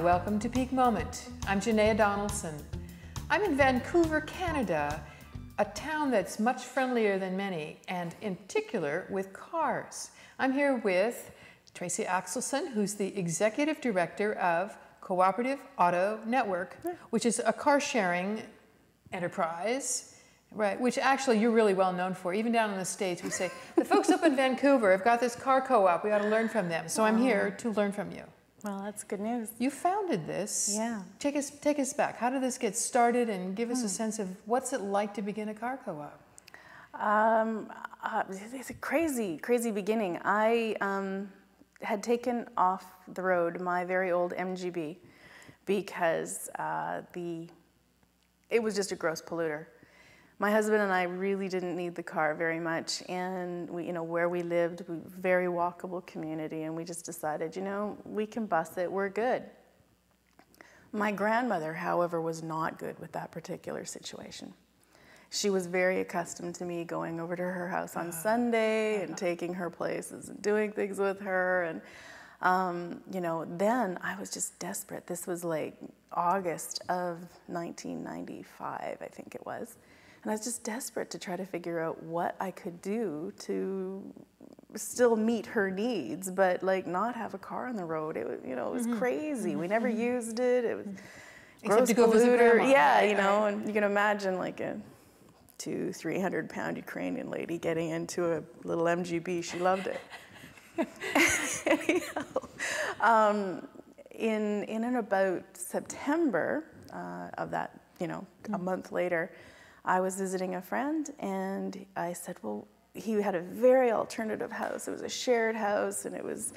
welcome to Peak Moment. I'm Janaea Donaldson. I'm in Vancouver, Canada, a town that's much friendlier than many, and in particular with cars. I'm here with Tracy Axelson, who's the Executive Director of Co-operative Auto Network, which is a car-sharing enterprise, right, which actually you're really well known for. Even down in the States, we say, the folks up in Vancouver have got this car co-op, we ought to learn from them. So I'm here to learn from you. Well, that's good news. You founded this. Yeah. Take us back. How did this get started, and give us a sense of what's it like to begin a car co-op? It's a crazy, crazy beginning. I had taken off the road my very old MGB because it was just a gross polluter. My husband and I really didn't need the car very much, and we, where we lived, very walkable community, and we just decided, we can bus it, we're good. My grandmother, however, was not good with that particular situation. She was very accustomed to me going over to her house on Sunday and taking her places and doing things with her, and then I was just desperate. This was like August of 1995, I think it was. And I was just desperate to try to figure out what I could do to still meet her needs, but like not have a car on the road. It was, it was crazy. We never used it. It was gross to go visit grandma. Yeah, and you can imagine like a 200-300 pound Ukrainian lady getting into a little MGB. She loved it. In and about September of that, a month later, I was visiting a friend, and I said, well, he had a very alternative house. It was a shared house, and it was,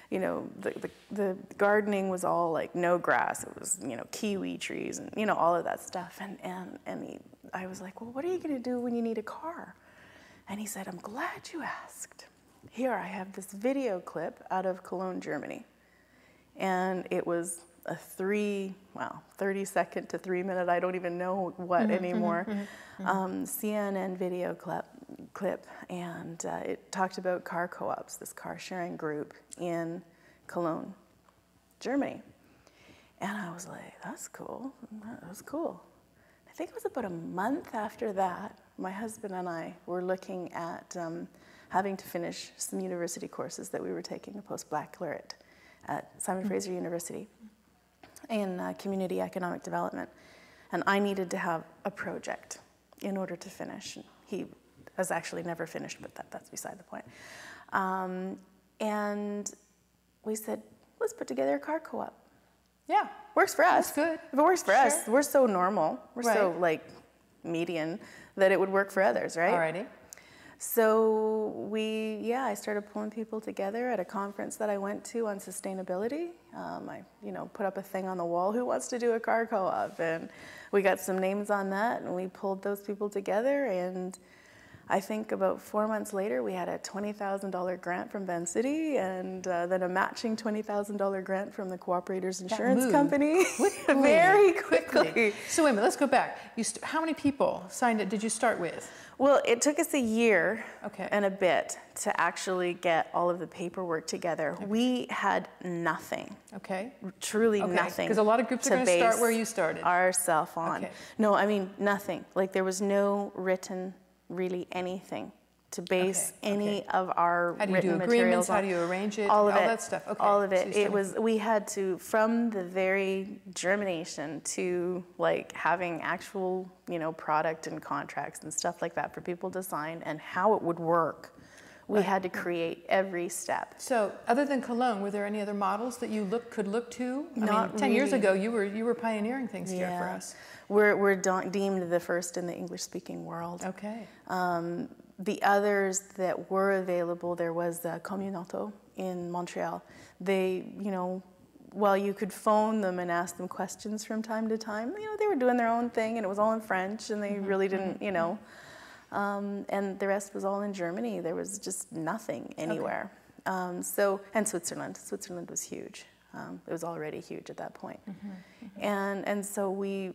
the gardening was all like no grass. It was, kiwi trees and, all of that stuff. I was like, well, what are you going to do when you need a car? And he said, I'm glad you asked. Here, I have this video clip out of Cologne, Germany. And it was a 30-second to 3-minute, I don't even know what anymore, CNN video clip, and it talked about car co-ops, this car sharing group in Cologne, Germany. And I was like, that's cool, that was cool. I think it was about a month after that, my husband and I were looking at having to finish some university courses that we were taking, a post-baccalaureate at Simon Fraser University in community economic development. And I needed to have a project in order to finish. He has actually never finished, but that's beside the point. And we said, let's put together a car co-op. Yeah. Works for us. That's good. If it works for us, we're so normal, we're so like median, that it would work for others, right? Alrighty. So I started pulling people together at a conference that I went to on sustainability. I, put up a thing on the wall, who wants to do a car co-op? And we got some names on that, and we pulled those people together, and I think about 4 months later, we had a $20,000 grant from Van City, and then a matching $20,000 grant from the Co-operators Insurance Company. Very quickly. So wait a minute, let's go back. How many people signed it? Did you start with? Well, it took us a year and a bit to actually get all of the paperwork together. We had nothing. Truly nothing. Because a lot of groups are going to start where you started. Ourself on. No, I mean nothing. Like there was no written, really anything to base any of our written materials on. How do you arrange it? All of it. All that stuff. All of it. It was, we had to, from the very germination to like having actual, product and contracts and stuff like that for people to sign and how it would work. We had to create every step. So, other than Cologne, were there any other models that you could look to? Not 10 years ago, you were pioneering things here for us. We're deemed the first in the English-speaking world. The others that were available, there was Communauto in Montreal. They, while you could phone them and ask them questions from time to time, they were doing their own thing, and it was all in French, and they really didn't, and the rest was all in Germany. There was just nothing anywhere. And Switzerland. Switzerland was huge. It was already huge at that point. And so we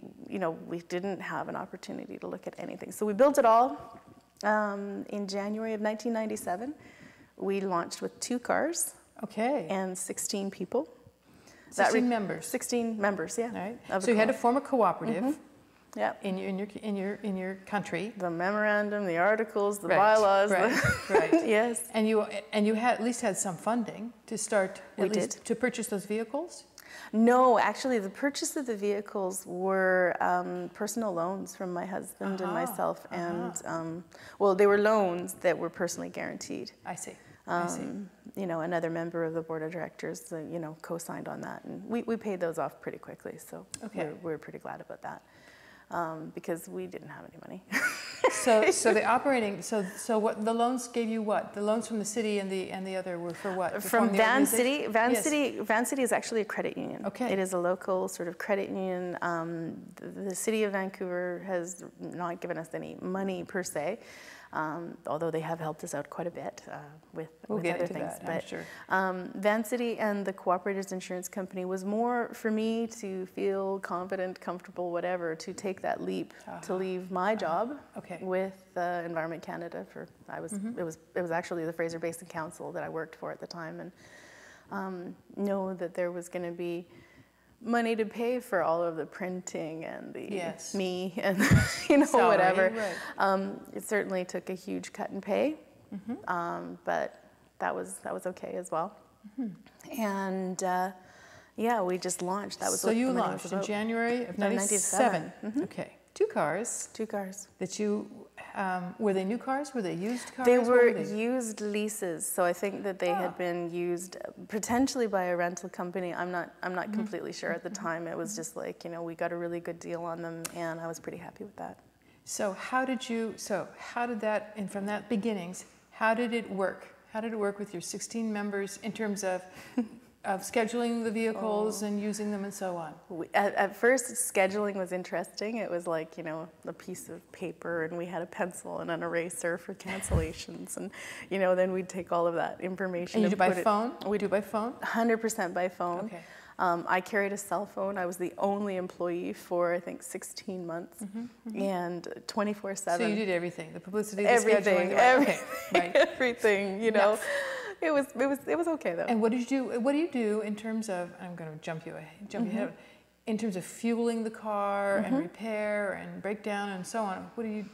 didn't have an opportunity to look at anything. So we built it all in January of 1997. We launched with 2 cars and 16 people. 16 members. 16 members, yeah. All right. So you had to form a cooperative. Yeah. In your country. The memorandum, the articles, the right, bylaws. Right. Yes. And you had at least had some funding to start. We did. To purchase those vehicles. No, actually, the purchase of the vehicles were personal loans from my husband and myself, and well, they were loans that were personally guaranteed. I see. You know, another member of the board of directors, you know, co-signed on that, and we paid those off pretty quickly. So we're pretty glad about that. Because we didn't have any money. so the operating, so what the loans gave you? What the loans from the city and the other were for what? From Van City. Van City is actually a credit union. Okay. It is a local sort of credit union. The city of Vancouver has not given us any money per se. Although they have helped us out quite a bit with other things. I'm sure. Van City and the Co-operators Insurance Company was more for me to feel confident, comfortable, whatever, to take that leap to leave my job with Environment Canada. It was actually the Fraser Basin Council that I worked for at the time, and know that there was going to be money to pay for all of the printing and the me and you know salary, whatever. Right. It certainly took a huge cut in pay, but that was okay as well. And yeah, we just launched. That was so you launched in January of '97. Okay, two cars. That you were they new cars? Were they used cars? They were used leases. So I think that they had been used potentially by a rental company. I'm not completely sure at the time. It was just like, you know, we got a really good deal on them, and I was pretty happy with that. So how did that, and from that beginnings, how did it work? How did it work with your 16 members in terms of scheduling the vehicles and using them and so on? At first, scheduling was interesting. It was like, you know, a piece of paper, and we had a pencil and an eraser for cancellations. And, you know, then we'd take all of that information. And you do by phone? We do by phone? 100% by phone. Okay. I carried a cell phone. I was the only employee for, I think, 16 months, and 24/7. So you did everything, the publicity, the everything, scheduling. Everything, you know. Yes. It was okay though. And what did you do in terms of? I'm going to jump you ahead. In terms of fueling the car and repair and breakdown and so on. What do you?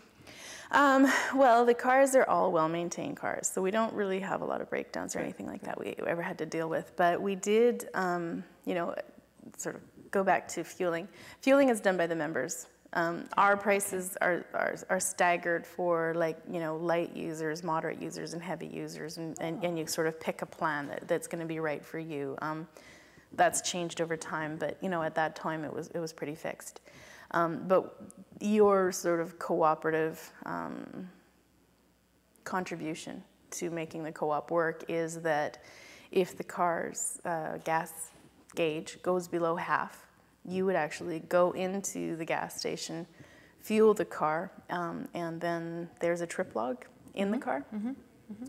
Well, the cars are all well-maintained cars, so we don't really have a lot of breakdowns or anything like that we ever had to deal with. But we did, you know, sort of go back to fueling. Fueling is done by the members. Our prices are staggered for, like, you know, light users, moderate users, and heavy users, and you sort of pick a plan that's going to be right for you. That's changed over time, but, you know, at that time it was pretty fixed. But your sort of cooperative contribution to making the co-op work is that if the car's gas gauge goes below half, you would actually go into the gas station, fuel the car, and then there's a trip log in the car.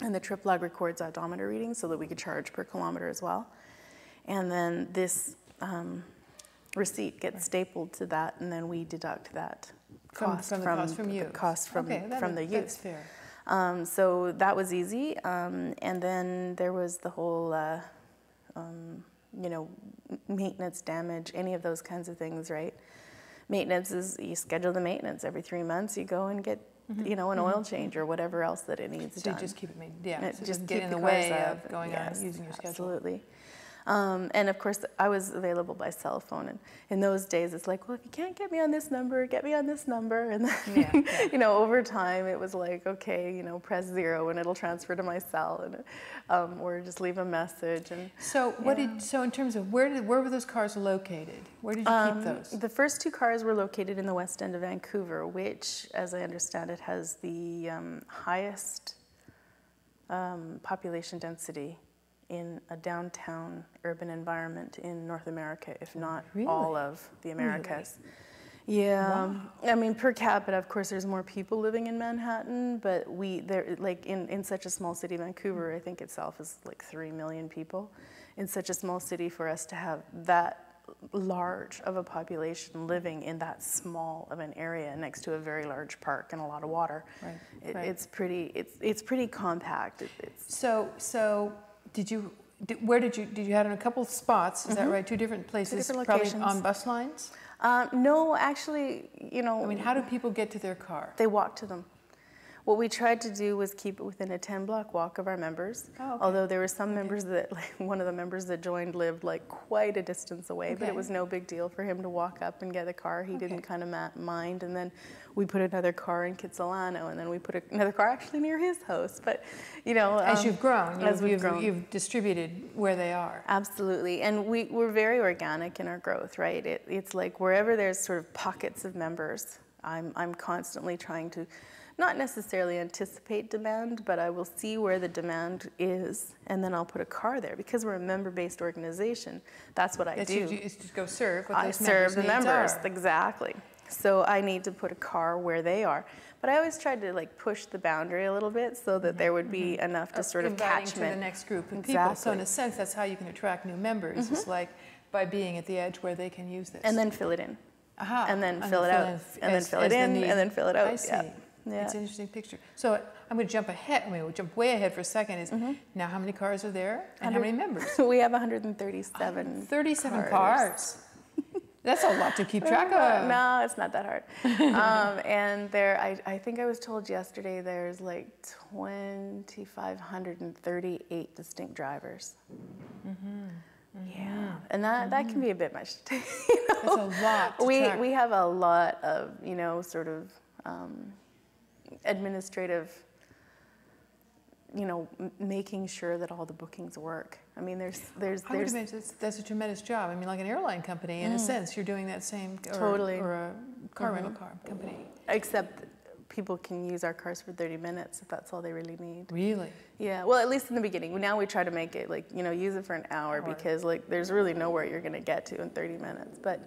And the trip log records odometer readings so that we could charge per kilometer as well. And then this receipt gets stapled to that, and then we deduct that cost from the use. That's fair. So that was easy. And then there was the whole, you know, maintenance, damage, any of those kinds of things, right? Maintenance is, you schedule the maintenance every 3 months. You go and get, you know, an oil change or whatever else that it needs done. So just keep it made, so just doesn't get in the way of going on using your schedule. Absolutely. And of course, I was available by cell phone. And in those days, it's like, well, if you can't get me on this number, get me on this number. And then, you know, over time, it was like, okay, you know, press 0 and it'll transfer to my cell, and or just leave a message. And so, so in terms of where were those cars located? Where did you keep those? The first 2 cars were located in the west end of Vancouver, which, as I understand it, has the highest population density in a downtown urban environment in North America, if not all of the Americas. Really? Yeah. Wow. I mean, per capita, of course, there's more people living in Manhattan, but like in such a small city, Vancouver, I think itself is like 3 million people. In such a small city, for us to have that large of a population living in that small of an area next to a very large park and a lot of water, it's pretty compact. So did you, Where did you have in a couple spots? Is that right? Two different places, different probably locations. on bus lines? No, actually, you know. I mean, how do people get to their car? They walk to them. What we tried to do was keep it within a 10-block walk of our members. Oh, okay. Although there were some members that, like one of the members that joined lived like quite a distance away, but it was no big deal for him to walk up and get a car. He didn't kind of mind. And then we put another car in Kitsilano, and then we put another car actually near his house. But, you know. As you've grown, you've distributed where they are. Absolutely. And we're very organic in our growth, right? It's like wherever there's sort of pockets of members, I'm constantly trying to not necessarily anticipate demand, but I will see where the demand is, and then I'll put a car there. Because we're a member-based organization, that's what I do. Is to go serve what those serve the members, are. exactly. So I need to put a car where they are. But I always tried to like push the boundary a little bit so that there would be enough to sort of catchment to the next group of people. So in a sense, that's how you can attract new members. It's like by being at the edge where they can use this. And then fill it in. Aha. And then fill it out. And then fill it in, and then fill it out. I see. Yeah. It's an interesting picture. So I'm going to jump ahead. We'll jump way ahead for a second. Is now how many cars are there and how many members? We have 137. 37 cars. That's a lot to keep track of. No, it's not that hard. And there, I think I was told yesterday there's like 2,538 distinct drivers. Yeah, and that can be a bit much to take. That's a lot to track. We have a lot of, you know, sort of administrative, you know, making sure that all the bookings work. I mean, there's that's a tremendous job. I mean, like an airline company, in a sense, you're doing that same, or a car rental car company. Except people can use our cars for 30 minutes if that's all they really need. Really? Yeah, well, at least in the beginning. Now we try to make it like, you know, use it for an hour because like there's really nowhere you're going to get to in 30 minutes. But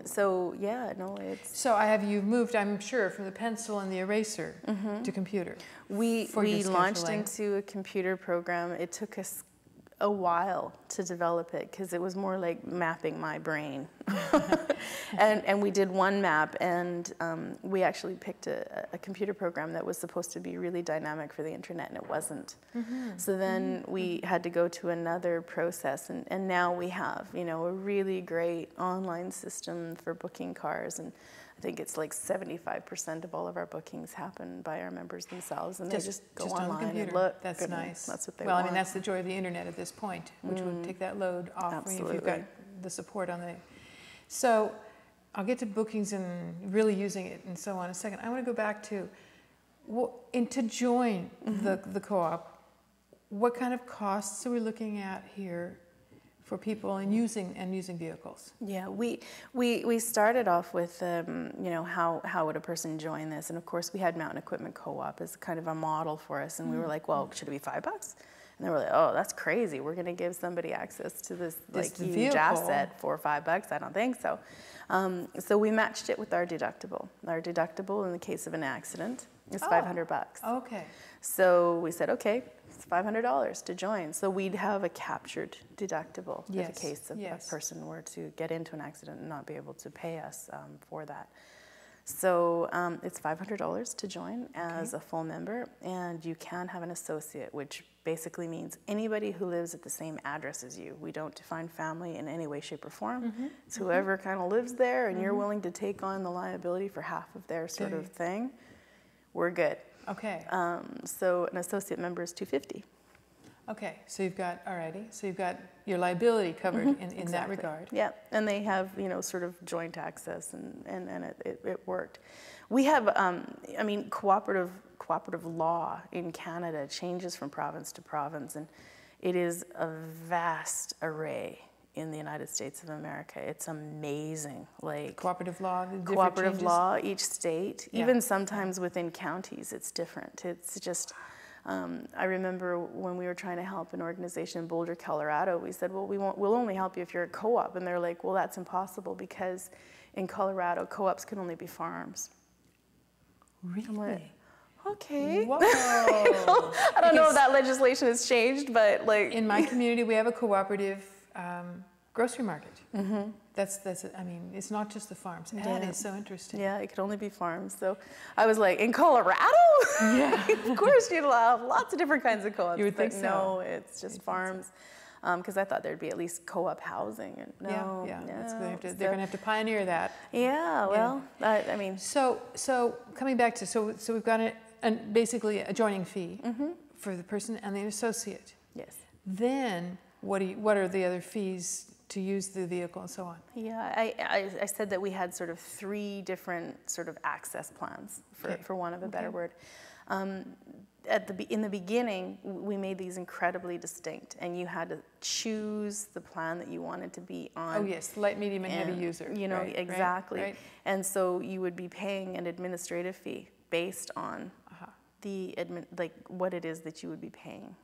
so yeah, no, it's. So you've moved, I'm sure, from the pencil and the eraser to computer. We launched into a computer program. It took us a while to develop it because it was more like mapping my brain. and we did one map, and we actually picked a computer program that was supposed to be really dynamic for the internet, and it wasn't. So then we had to go to another process, and now we have, you know, a really great online system for booking cars, and I think it's like 75% of all of our bookings happen by our members themselves, and they just go online and look. That's nice. That's what they want. want. I mean, that's the joy of the internet at this point, which would take that load off. Absolutely. If you've got the support on the. So I'll get to bookings and really using it and so on in a second. I want to go back to, to join the co-op. What kind of costs are we looking at here for people and using vehicles? Yeah, we started off with you know, how would a person join this, and of course we had Mountain Equipment Co-op as kind of a model for us, and we were like, well, should it be $5? And they were like, oh, that's crazy. We're going to give somebody access to this like huge vehicle asset for $5? I don't think so. So we matched it with our deductible. Our deductible in the case of an accident is $500. Okay. So we said, okay, it's $500 to join. So we'd have a captured deductible in the case of a person were to get into an accident and not be able to pay us for that. So it's $500 to join as a full member, and you can have an associate, which basically means anybody who lives at the same address as you. We don't define family in any way, shape, or form. It's whoever kind of lives there, and you're willing to take on the liability for half of their sort of thing, we're good. Okay. So an associate member is $250. Okay, so you've got, alrighty, so you've got your liability covered in that regard. Yeah, and they have, you know, sort of joint access, and it worked. We have, I mean, cooperative law in Canada changes from province to province, and it is a vast array in the United States of America. It's amazing. Like cooperative law, cooperative law, each state, even sometimes within counties, it's different. It's just. I remember when we were trying to help an organization in Boulder, Colorado, we said, well, we'll only help you if you're a co-op. And they're like, well, that's impossible because in Colorado, co-ops can only be farms. Really? I'm like, okay. Whoa. I don't know if that legislation has changed, but like. In my community, we have a cooperative grocery market. I mean, it's not just the farms. That is so interesting. Yeah, it could only be farms. So I was like, in Colorado? Yeah. Of course you'd have lots of different kinds of co-ops. You would think but so. No, it's just farms. Because I thought there'd be at least co-op housing. And no, they're going to have to pioneer that. Yeah, well, I mean. So coming back to, so we've got basically a joining fee for the person and the associate. Yes. Then what are the other fees to use the vehicle and so on? Yeah, I said that we had sort of 3 different sort of access plans, for want of a better word. In the beginning, we made these incredibly distinct, and you had to choose the plan that you wanted to be on. Oh yes, light, medium, and heavy user. You know, right, exactly. Right. And so you would be paying an administrative fee based on like what it is that you would be paying.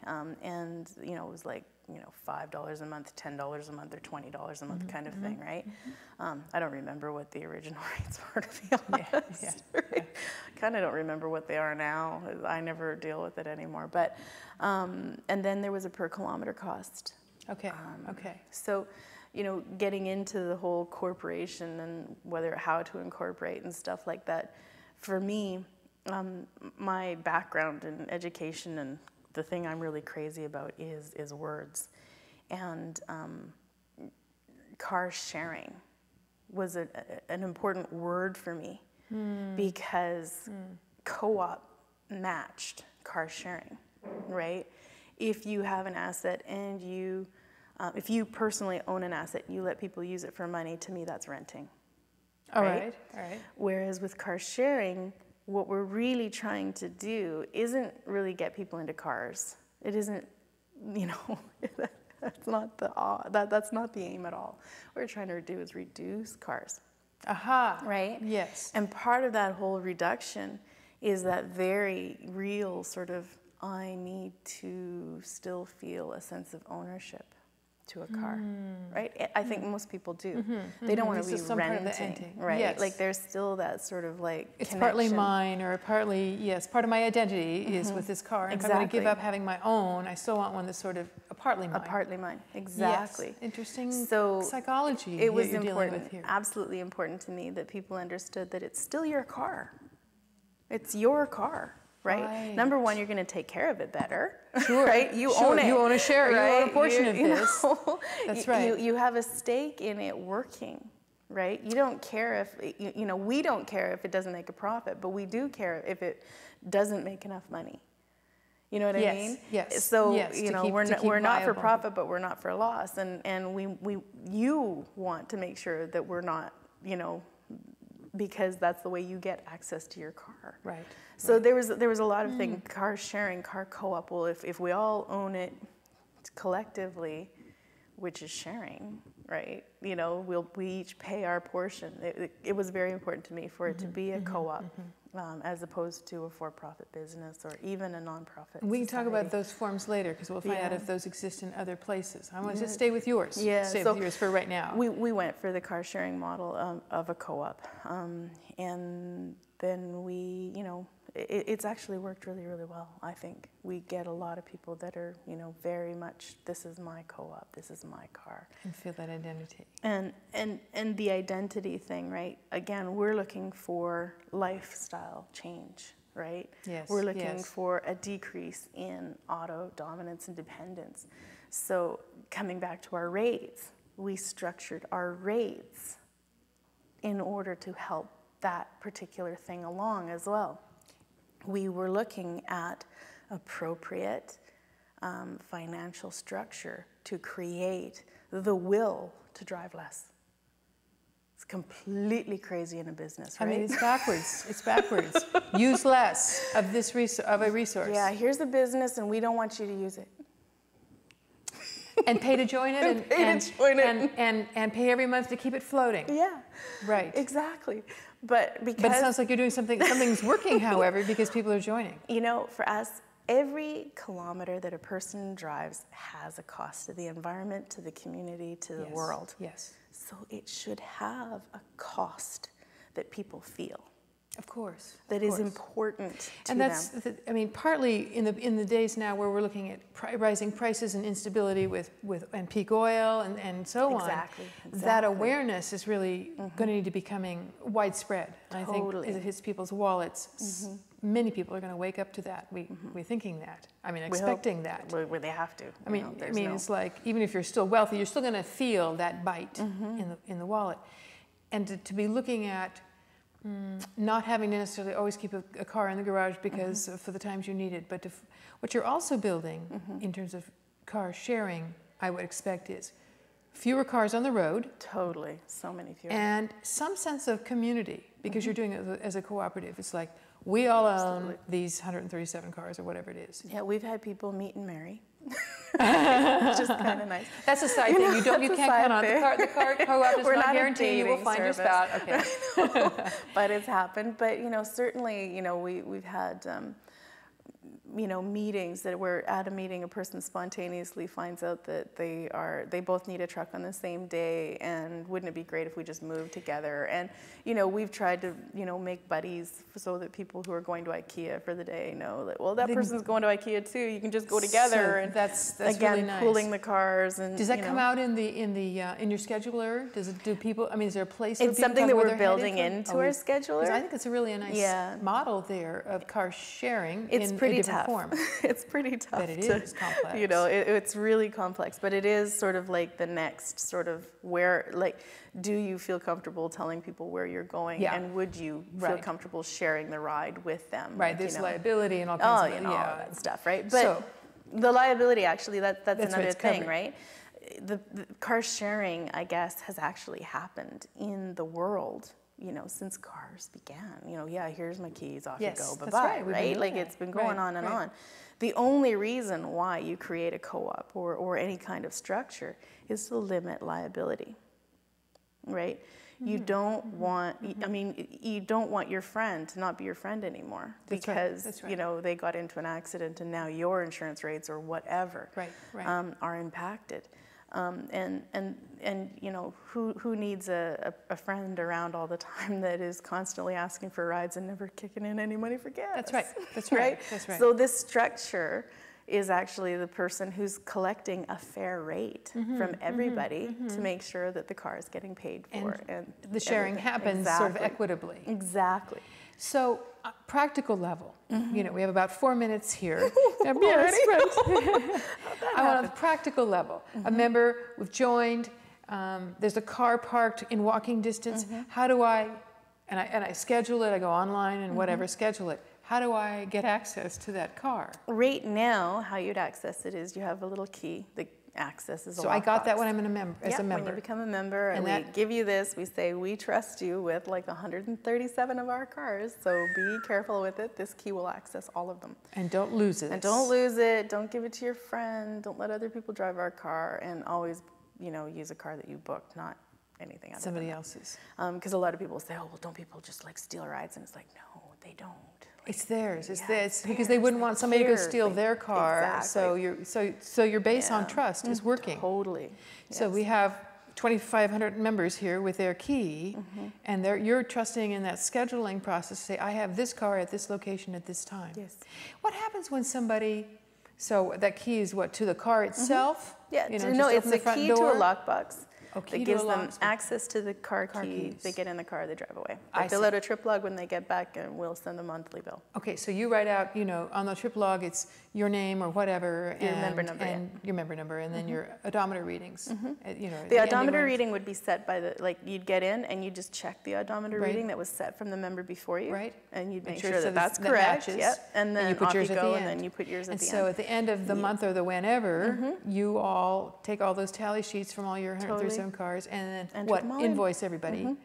And you know, it was like, you know, $5 a month, $10 a month, or $20 a month kind of thing, right? I don't remember what the original rates were, to be honest. Kind of don't remember what they are now. I never deal with it anymore. But and then there was a per kilometer cost. Okay. So, you know, getting into the whole corporation and how to incorporate and stuff like that, for me, my background in education and the thing I'm really crazy about is words. And car sharing was an important word for me because co-op matched car sharing, right? If you have an asset and if you personally own an asset, you let people use it for money, to me that's renting. All right. Whereas with car sharing, what we're really trying to do isn't really get people into cars. It isn't, you know, that's not the aim at all. What we're trying to do is reduce cars. Right? Yes. And part of that whole reduction is that very real sort of, I need to still feel a sense of ownership to a car, right? I think most people do. They don't want to be renting, right? Yes. Like there's still that sort of like it's connection. partly mine, or partly, yes, part of my identity is with this car. And if I'm going to give up having my own, I still want one that's sort of partly mine. Partly mine, exactly. Yes. Interesting psychology it was you're important, dealing with here. absolutely important to me that people understood that it's still your car. It's your car. Right? Number one, you're going to take care of it better. Sure. Right? You own it. You own a share. Right? You own a portion of this. Know, that's right. You have a stake in it working. Right? You don't care if, you know, we don't care if it doesn't make a profit, but we do care if it doesn't make enough money. You know what I mean? Yes. So, yes, you know, we're not for profit, but we're not for loss. And you want to make sure that we're not, you know, because that's the way you get access to your car. Right. So there was a lot of things, car sharing, car co-op. Well, if we all own it collectively, which is sharing, right? You know, we each pay our portion. It was very important to me for it to be a co-op, as opposed to a for-profit business or even a nonprofit. We can talk about those forms later, because we'll find out if those exist in other places. I want to just stay with yours. Yeah, stay with yours for right now. We went for the car sharing model of a co-op, and then we, you know, it's actually worked really, really well. I think we get a lot of people that are, you know, very much, this is my co-op, this is my car, and feel that identity. And the identity thing, right? Again, we're looking for lifestyle change, right? Yes. We're looking for a decrease in auto dominance and dependence. So coming back to our rates, we structured our rates in order to help that particular thing along as well. We were looking at appropriate financial structure to create the will to drive less. It's completely crazy in a business, right? I mean, it's backwards. It's backwards. Use less of a resource. Yeah, here's a business, and we don't want you to use it. And pay to join it, and pay every month to keep it floating. Yeah. Right. Exactly. But it sounds like you're doing something's working, however, because people are joining. You know, for us, every kilometer that a person drives has a cost to the environment, to the community, to the world. Yes. So it should have a cost that people feel. Of course. That is important to and that's, them. I mean, partly in the days now where we're looking at rising prices and instability and peak oil and so on. Exactly. That awareness is really going to need to be becoming widespread. And Totally. I think as it hits people's wallets, many people are going to wake up to that. We're thinking that. I mean, expecting that. Where they have to. I mean, it's like even if you're still wealthy, you're still going to feel that bite in the wallet, and to be looking at. Not having to necessarily always keep a car in the garage because for the times you need it, but what you're also building in terms of car sharing, I would expect is fewer cars on the road. Totally, so many fewer. And some sense of community because you're doing it as a cooperative. It's like we all own these 137 cars or whatever it is. Yeah, we've had people meet and marry. Which is kind of nice. That's a side thing. You can't count on the car co-op does not guarantee you will find your spouse. Okay. But it's happened. But certainly, we've had meetings that we're at a meeting, a person spontaneously finds out that they both need a truck on the same day, and wouldn't it be great if we just moved together? And we've tried to make buddies so that people who are going to IKEA for the day know that that person's going to IKEA too. You can just go together, and that's again really nice. pooling the cars. And does that come out in your scheduler? Do people? I mean, is there a place? It's something that we're building into our scheduler. I think it's a really nice model there of car sharing. It's pretty tough. Form. It's pretty tough. But it is complex. It's really complex, but it is sort of like the next sort of do you feel comfortable telling people where you're going, and would you feel comfortable sharing the ride with them? Right, there's liability and all kinds of all that stuff, right? But the liability, actually, that's another thing, right? The car sharing, I guess, has actually happened in the world. Since cars began, here's my keys, off you go, bye-bye, right? Like it's been going on and on. The only reason why you create a co-op or any kind of structure is to limit liability, right? You don't want, you don't want your friend to not be your friend anymore because, they got into an accident and now your insurance rates or whatever are impacted. Who needs a friend around all the time that is constantly asking for rides and never kicking in any money for gas? That's right. That's right. That's right. So this structure is actually the person who's collecting a fair rate from everybody to make sure that the car is getting paid for. And the sharing happens sort of equitably. Exactly. So, practical level, we have about 4 minutes here. I'm on a practical level. A member, we've joined, there's a car parked in walking distance. How do I schedule it, I go online and whatever, schedule it. How do I get access to that car? Right now, how you'd access it is you have a little key that accesses a lockbox. So I got that when I'm as a member. When you become a member, and we give you this, we say, we trust you with like 137 of our cars, so be careful with it. This key will access all of them. And don't lose it. And don't lose it. Don't give it to your friend. Don't let other people drive our car, and always, use a car that you booked, not anything other somebody than else's. Because a lot of people say, oh, well, don't people just steal rides? And it's like, no, they don't. It's theirs. It's theirs because they wouldn't want somebody to go steal their car. Exactly. So your base on trust is working. Totally. So we have 2,500 members here with their key, and you're trusting in that scheduling process to say, I have this car at this location at this time. Yes. What happens when somebody? So that key is what, to the car itself? Yeah. It's a key to a lockbox. That gives them access to the car keys. They get in the car, they drive away. They fill out a trip log when they get back, and we'll send a monthly bill. Okay, so you write out, on the trip log, it's your name or whatever, your member number, your member number, and then your odometer readings. The odometer reading would be set by you'd get in and you just check the odometer reading that was set from the member before you, and you'd make sure that that's correct. And then you put yours off you go, and then you put yours at the end. And so at the end of the month or the whenever, you all take all those tally sheets from all your 137 cars and then invoice everybody.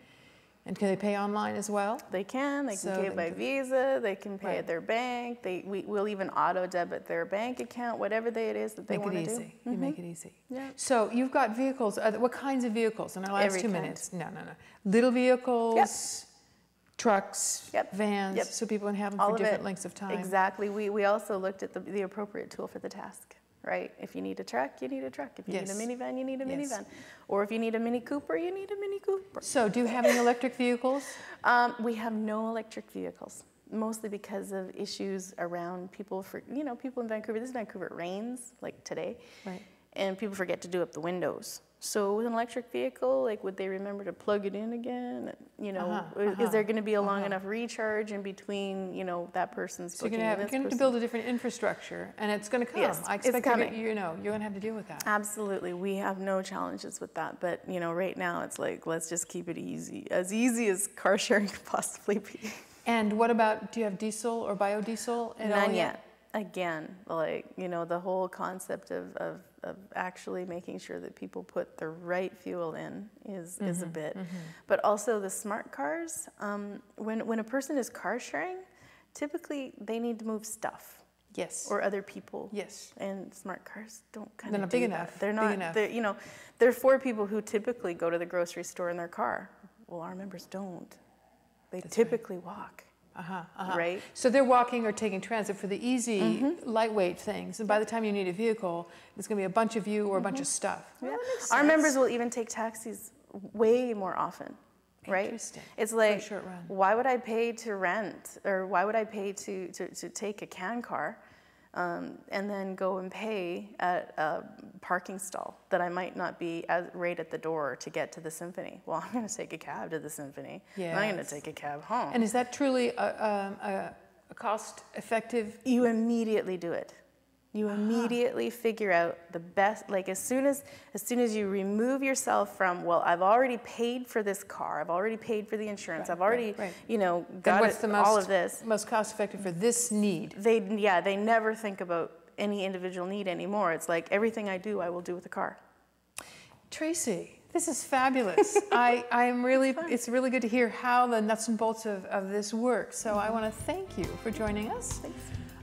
And can they pay online as well? They can. They can pay by Visa. They can pay at their bank. We'll even auto debit their bank account, whatever it is that they want to do. You make it easy. Yeah. So you've got vehicles. What kinds of vehicles? In our last 2 minutes. No. Little vehicles, trucks, vans, so people can have them for different lengths of time. Exactly. We also looked at the appropriate tool for the task. right? If you need a truck, you need a truck. If you Yes. need a minivan, you need a Yes. minivan. Or if you need a Mini Cooper, you need a Mini Cooper. So do you have any electric vehicles? We have no electric vehicles, mostly because of issues around people people in Vancouver. This is Vancouver, it rains like today. Right. And people forget to do up the windows. So with an electric vehicle, like, would they remember to plug it in again? Is there going to be a long enough recharge in between, that person's So you're booking going and to have to build a different infrastructure, and it's going to come. Yes, I it's expect coming. you're going to have to deal with that. Absolutely. We have no challenges with that. But, right now it's like, let's just keep it easy as car sharing could possibly be. And what about, do you have diesel or biodiesel at all None yet. Again, the whole concept of actually making sure that people put the right fuel in is a bit. But also the smart cars, when a person is car sharing, typically they need to move stuff. Yes. Or other people. Yes. And smart cars don't kind They're of not big enough. They're not. Big enough. They're for people who typically go to the grocery store in their car. Well, our members don't. They typically walk. Right? So they're walking or taking transit for the easy, lightweight things. And by the time you need a vehicle, there's going to be a bunch of you or a bunch of stuff. Well, that makes sense. Our members will even take taxis way more often. Right? Interesting. It's like, For a short run. why would I pay to rent, or why would I pay to take a can car and then go and pay at a parking stall that I might not be right at the door to get to the symphony? Well, I'm going to take a cab to the symphony. Yes. I'm going to take a cab home. And is that truly a cost-effective? You immediately do it. You immediately figure out the best, like as soon as you remove yourself from, well, I've already paid for this car, I've already paid for the insurance, I've already, got all of this. Most cost-effective for this need? They never think about any individual need anymore. It's like, everything I do, I will do with the car. Tracy, this is fabulous. It's really good to hear how the nuts and bolts of this work. So I want to thank you for joining us. Thanks.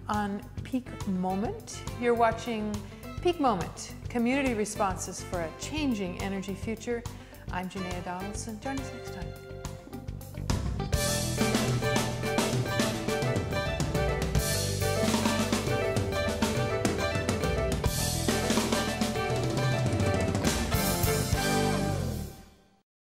On Peak Moment. You're watching Peak Moment, community responses for a changing energy future. I'm Janaea Donaldson. Join us next time.